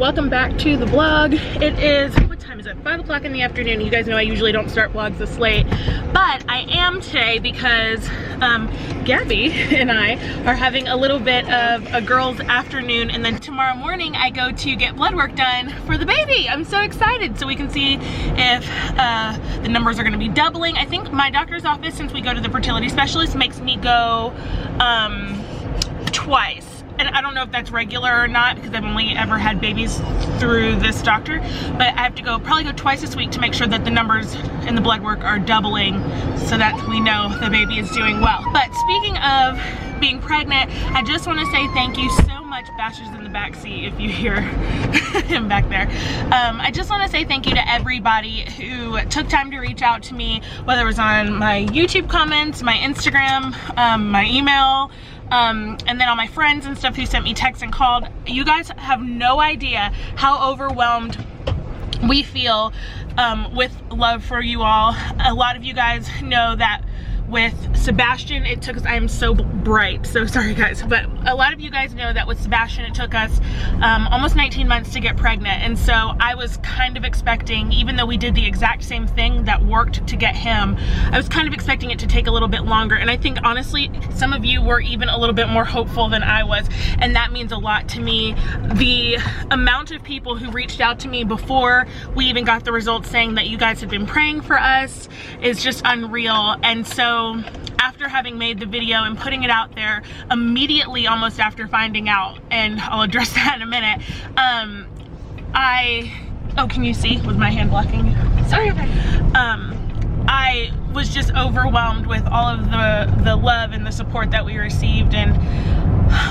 welcome back to the vlog. It is, what time is it? 5 o'clock in the afternoon. You guys know I usually don't start vlogs this late, but I am today because Gabby and I are having a little bit of a girls' afternoon, and then tomorrow morning I go to get blood work done for the baby. I'm so excited, so we can see if the numbers are going to be doubling. I think my doctor's office, since we go to the fertility specialist, makes me go twice. And I don't know if that's regular or not because I've only ever had babies through this doctor, but I have to probably go twice this week to make sure that the numbers in the blood work are doubling so that we know the baby is doing well. But speaking of being pregnant, I just want to say thank you so much. Basher's in the back seat if you hear him back there. I just want to say thank you to everybody who took time to reach out to me, whether it was on my YouTube comments, my Instagram, my email, and then all my friends and stuff who sent me texts and called. You guys have no idea how overwhelmed we feel with love for you all. A lot of you guys know that with Sebastian, it took us, I am so bright, so sorry guys, but a lot of you guys know that with Sebastian it took us almost 19 months to get pregnant, and so I was kind of expecting, even though we did the exact same thing that worked to get him, I was kind of expecting it to take a little bit longer. And I think honestly some of you were even a little bit more hopeful than I was, and that means a lot to me. The amount of people who reached out to me before we even got the results saying that you guys have been praying for us is just unreal. And so after having made the video and putting it out there immediately, almost after finding out, and I'll address that in a minute, oh, can you see? Was my hand blocking? Sorry. I was just overwhelmed with all of the love and the support that we received, and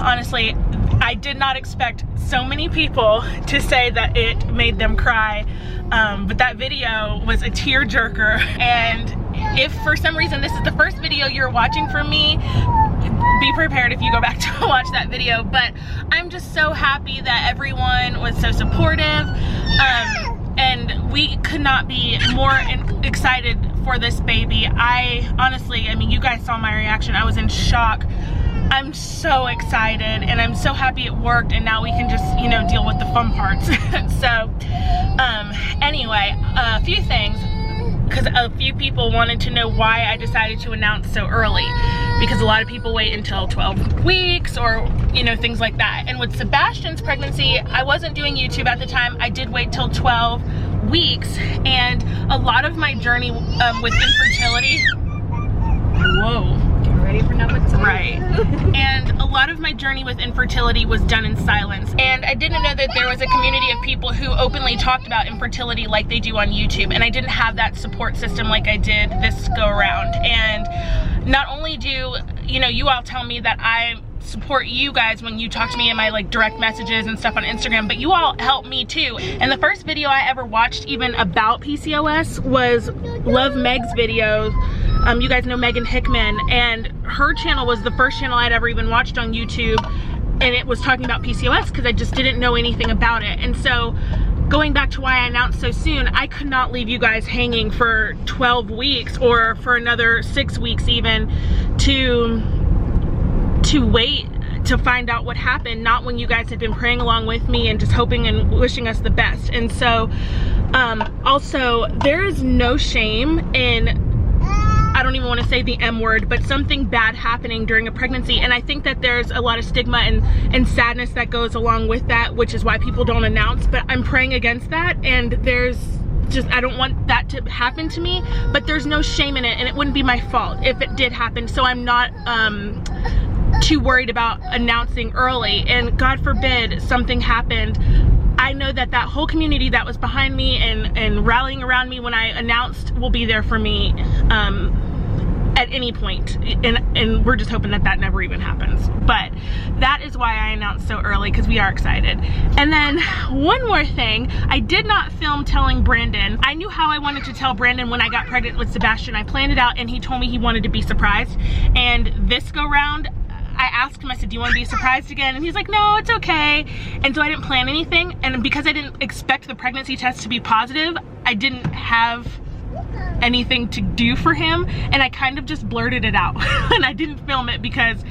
honestly, I did not expect so many people to say that it made them cry, but that video was a tearjerker. And if for some reason this is the first video you're watching from me, be prepared if you go back to watch that video. But I'm just so happy that everyone was so supportive, and we could not be more excited for this baby. I honestly, I mean, you guys saw my reaction. I was in shock. I'm so excited, and I'm so happy it worked, and now we can just, you know, deal with the fun parts. So anyway, a few things, because a few people wanted to know why I decided to announce so early, because a lot of people wait until 12 weeks or, you know, things like that. And with Sebastian's pregnancy, I wasn't doing YouTube at the time. I did wait till 12 weeks, and a lot of my journey with infertility, whoa, ready for number 2. Right. And a lot of my journey with infertility was done in silence. And I didn't know that there was a community of people who openly talked about infertility like they do on YouTube. And I didn't have that support system like I did this go around. And not only do, you know, you all tell me that I support you guys when you talk to me in my like direct messages and stuff on Instagram, but you all help me too. And the first video I ever watched even about PCOS was Love Meg's video. You guys know Megan Hickman, and her channel was the first channel I'd ever even watched on YouTube, and it was talking about PCOS because I just didn't know anything about it. And so going back to why I announced so soon, I could not leave you guys hanging for 12 weeks or for another 6 weeks even to wait to find out what happened, not when you guys had been praying along with me and just hoping and wishing us the best. And so also, there is no shame in, I don't even want to say the M word, but something bad happening during a pregnancy. And I think that there's a lot of stigma and sadness that goes along with that, which is why people don't announce. But I'm praying against that, and there's just, I don't want that to happen to me, but there's no shame in it, and it wouldn't be my fault if it did happen. So I'm not too worried about announcing early, and God forbid something happened. I know that that whole community that was behind me and rallying around me when I announced will be there for me at any point, and we're just hoping that that never even happens. But that is why I announced so early, because we are excited. And then one more thing, I did not film telling Brandon. I knew how I wanted to tell Brandon when I got pregnant with Sebastian. I planned it out, and he told me he wanted to be surprised. And this go round, I asked him, I said, do you want to be surprised again? And he's like, no, it's okay. And so I didn't plan anything. And because I didn't expect the pregnancy test to be positive, I didn't have anything to do for him, and I kind of just blurted it out. And I didn't film it because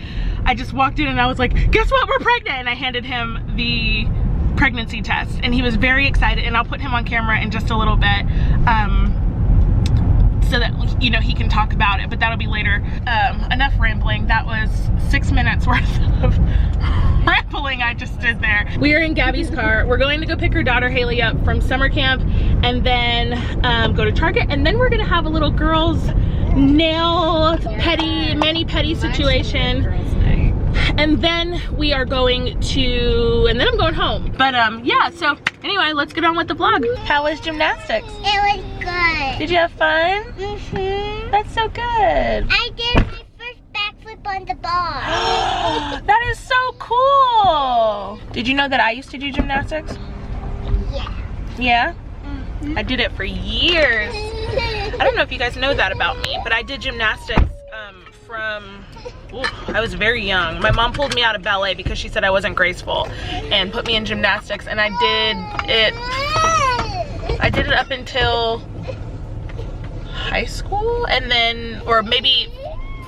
I just walked in and I was like, guess what, we're pregnant. And I handed him the pregnancy test, and he was very excited, and I'll put him on camera in just a little bit so that, you know, he can talk about it, but that'll be later. Enough rambling. That was 6 minutes worth of rambling I just did there. We are in Gabby's car.'re going to go pick her daughter Haley up from summer camp, and then go to Target, and then we're gonna have a little girls nail mani-pedi situation. And then we are going to, and then I'm going home. But yeah, so anyway, let's get on with the vlog. How was gymnastics? It was good. Did you have fun? Mm-hmm. That's so good. I did my first backflip on the bar. That is so cool. Did you know that I used to do gymnastics? Yeah. Yeah? Mm-hmm. I did it for years. I don't know if you guys know that about me, but I did gymnastics from, I was very young. My mom pulled me out of ballet because she said I wasn't graceful and put me in gymnastics, and I did it up until high school, and then, or maybe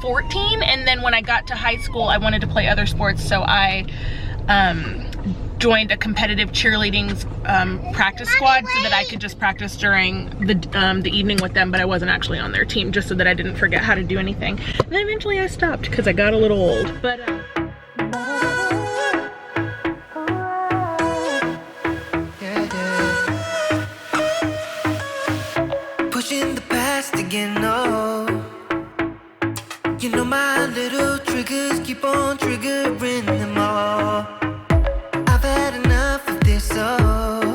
14, and then when I got to high school I wanted to play other sports, so I joined a competitive cheerleading practice squad so that I could just practice during the evening with them, but I wasn't actually on their team, just so that I didn't forget how to do anything. And then eventually I stopped because I got a little old. But pushing the past again, no. You know my little triggers keep on triggering them all. I've had enough of this, oh.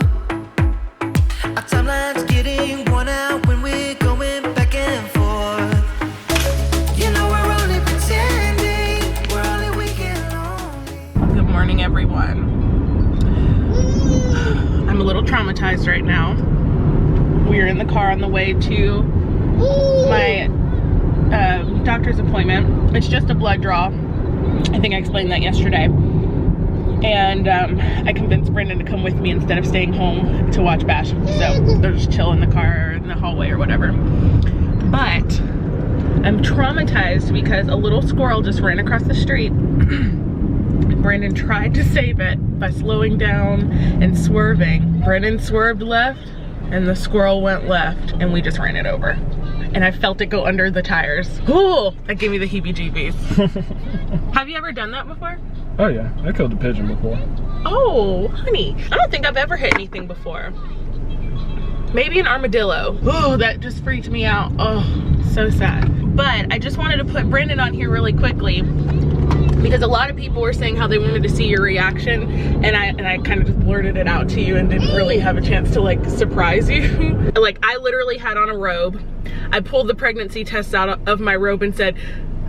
Our timeline's getting worn out when we're going back and forth. You know we're only pretending, we're only weekend lonely. good morning, everyone. I'm a little traumatized right now. We are in the car on the way to my doctor's appointment. It's just a blood draw. I think I explained that yesterday. And I convinced Brendan to come with me instead of staying home to watch Bash. So they'll just chill in the car or in the hallway or whatever. But I'm traumatized because a little squirrel just ran across the street. Brendan tried to save it by slowing down and swerving. Brendan swerved left and the squirrel went left, and we just ran it over. And I felt it go under the tires. Ooh, that gave me the heebie-jeebies. Have you ever done that before? Oh yeah, I killed a pigeon before. Oh, honey. I don't think I've ever hit anything before. Maybe an armadillo. Oh, that just freaked me out. Oh, so sad. But I just wanted to put Brendan on here really quickly because a lot of people were saying how they wanted to see your reaction, and I kind of just blurted it out to you and didn't really have a chance to like surprise you. Like, I literally had on a robe. I pulled the pregnancy test out of my robe and said,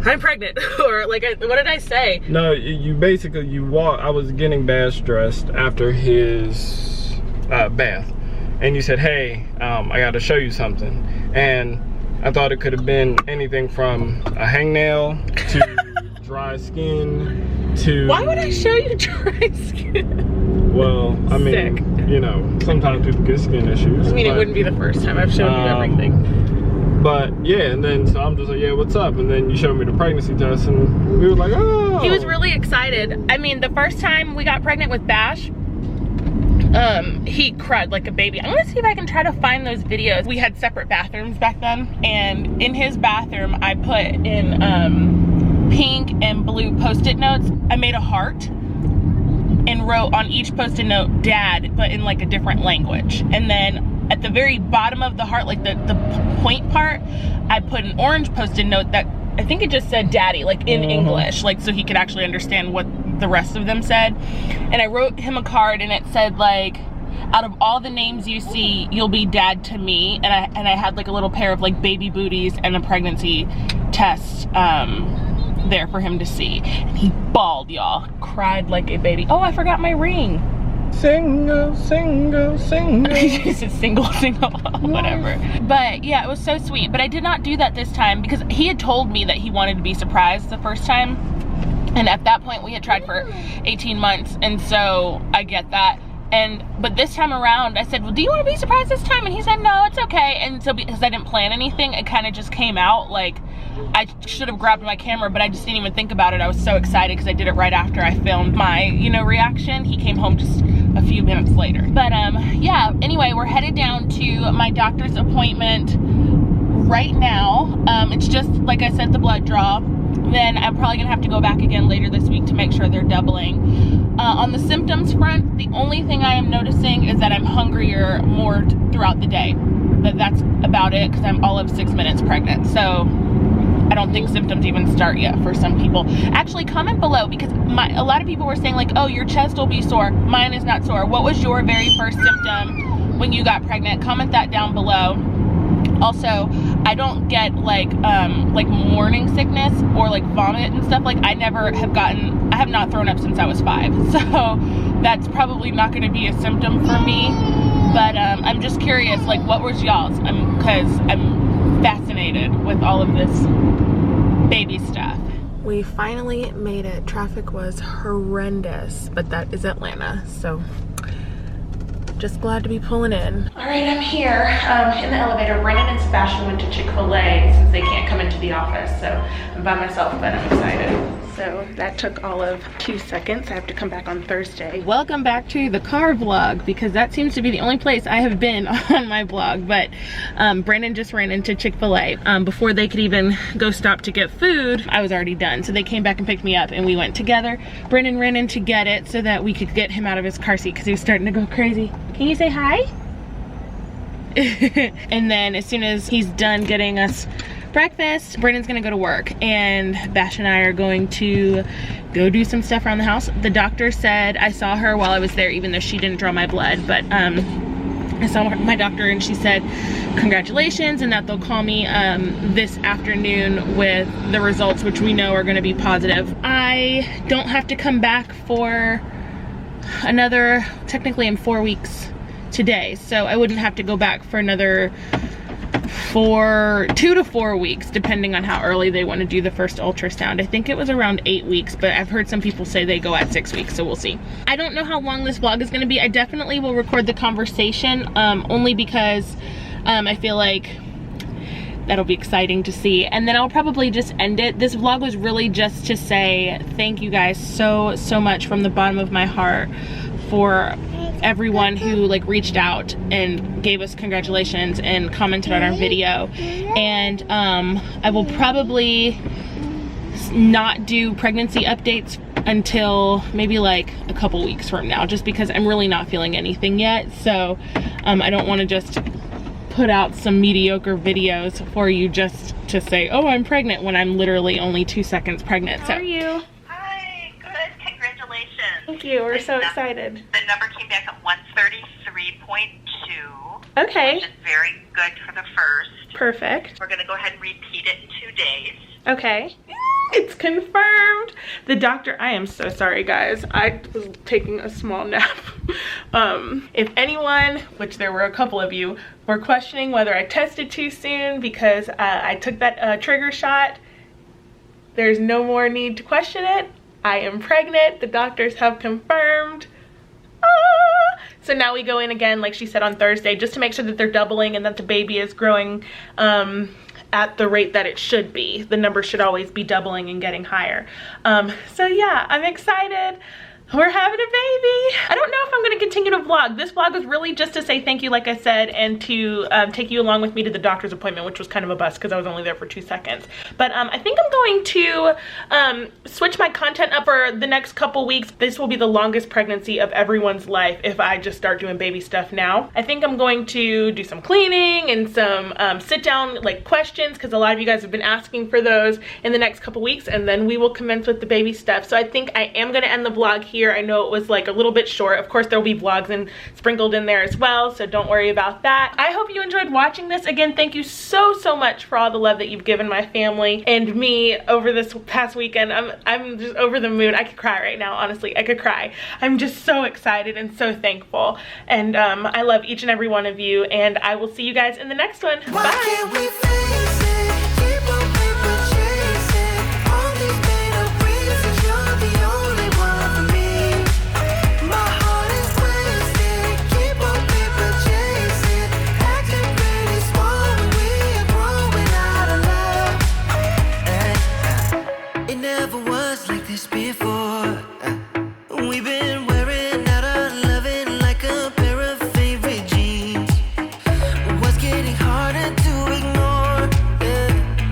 I'm pregnant. Or like, what did I say? No, you basically, you walk. I was getting Bash dressed after his bath, and you said, hey, I gotta show you something. And I thought it could have been anything from a hangnail to dry skin to... Why would I show you dry skin? Well, I mean, Sick. You know, sometimes people get skin issues. I mean, it wouldn't be the first time I've shown you everything. But yeah, and then so I'm just like, yeah, what's up? And then you showed me the pregnancy test, and we were like, oh. He was really excited. I mean, the first time we got pregnant with Bash, he cried like a baby. I'm gonna see if I can try to find those videos. We had separate bathrooms back then, and in his bathroom, I put in pink and blue Post-it notes. I made a heart and wrote on each Post-it note, Dad, but in like a different language. And then at the very bottom of the heart, like the point part, I put an orange Post-it note that I think it just said Daddy, like in English, like so he could actually understand what the rest of them said. And I wrote him a card, and it said like, out of all the names you see, you'll be Dad to me. And I had like a little pair of like baby booties and a pregnancy test there for him to see. And he bawled, y'all. Cried like a baby. Oh, I forgot my ring. Single, single, single. He said single, whatever. But yeah, it was so sweet. But I did not do that this time because he had told me that he wanted to be surprised the first time. And at that point we had tried for 18 months. And so I get that. But this time around I said, well, do you want to be surprised this time? And he said, no, it's okay. And so because I didn't plan anything, it kind of just came out like, I should have grabbed my camera, but I just didn't even think about it. I was so excited because I did it right after I filmed my, you know, reaction. He came home just a few minutes later. But yeah, anyway, we're headed down to my doctor's appointment right now. It's just, like I said, the blood draw. Then I'm probably gonna have to go back again later this week to make sure they're doubling. On the symptoms front, the only thing I am noticing is that I'm hungrier more throughout the day. But that's about it, because I'm all of 6 minutes pregnant. So I don't think symptoms even start yet for some people. Actually, comment below, because a lot of people were saying like, oh, your chest will be sore. Mine is not sore. What was your very first symptom when you got pregnant? Comment that down below. Also, I don't get like morning sickness or like vomit and stuff. Like I have not thrown up since I was 5. So that's probably not gonna be a symptom for me. But I'm just curious, like what was y'all's? Because I'm fascinated with all of this baby stuff. We finally made it. Traffic was horrendous, but that is Atlanta, so just glad to be pulling in. All right, I'm here in the elevator. Brandon and Sebastian went to Chick-fil-A since they can't come into the office, so I'm by myself, but I'm excited. So that took all of 2 seconds. I have to come back on Thursday. Welcome back to the car vlog, because that seems to be the only place I have been on my vlog. But Brandon just ran into Chick-fil-A. Before they could even go stop to get food, I was already done. So they came back and picked me up and we went together. Brandon ran in to get it so that we could get him out of his car seat because he was starting to go crazy. Can you say hi? And then as soon as he's done getting us breakfast, Brandon's gonna go to work, and Bash and I are going to go do some stuff around the house. The doctor said, I saw her while I was there, even though she didn't draw my blood, but I saw my doctor and she said congratulations, and that they'll call me this afternoon with the results, which we know are gonna be positive. I don't have to come back for another, technically in 4 weeks today, so I wouldn't have to go back for another 2 to 4 weeks, depending on how early they want to do the first ultrasound. I think it was around 8 weeks, but I've heard some people say they go at 6 weeks, so we'll see. I don't know how long this vlog is going to be. I definitely will record the conversation, only because I feel like that'll be exciting to see, and then I'll probably just end it. This vlog was really just to say thank you guys so much from the bottom of my heart for everyone who like reached out and gave us congratulations and commented on our video. And I will probably not do pregnancy updates until maybe like a couple weeks from now, just because I'm really not feeling anything yet. So I don't want to just put out some mediocre videos for you just to say, oh, I'm pregnant, when I'm literally only 2 seconds pregnant. How are you? Hi, good, congratulations. Thank you, we're so excited. The number came back at 133.2. Okay. Which is very good for the first. Perfect. We're gonna go ahead and repeat it in 2 days. Okay. It's confirmed. The doctor, I am so sorry guys. I was taking a small nap. If anyone, which there were a couple of you, were questioning whether I tested too soon because I took that trigger shot, there's no more need to question it. I am pregnant. The doctors have confirmed. So now we go in again, like she said, on Thursday, just to make sure that they're doubling and that the baby is growing at the rate that it should be. The numbers should always be doubling and getting higher. So yeah, I'm excited. We're having a baby. I don't know if I'm gonna continue to vlog. This vlog was really just to say thank you, like I said, and to take you along with me to the doctor's appointment, which was kind of a bust because I was only there for 2 seconds. But I think I'm going to switch my content up for the next couple weeks. This will be the longest pregnancy of everyone's life if I just start doing baby stuff now. I think I'm going to do some cleaning and some sit down like questions, because a lot of you guys have been asking for those, in the next couple weeks, and then we will commence with the baby stuff. So I think I am gonna end the vlog here. I know it was like a little bit short. Of course, there will be vlogs and sprinkled in there as well, so don't worry about that. I hope you enjoyed watching this. Again, thank you so much for all the love that you've given my family and me over this past weekend. I'm just over the moon. I could cry right now, honestly. I could cry. I'm just so excited and so thankful, and I love each and every one of you, and I will see you guys in the next one. Bye.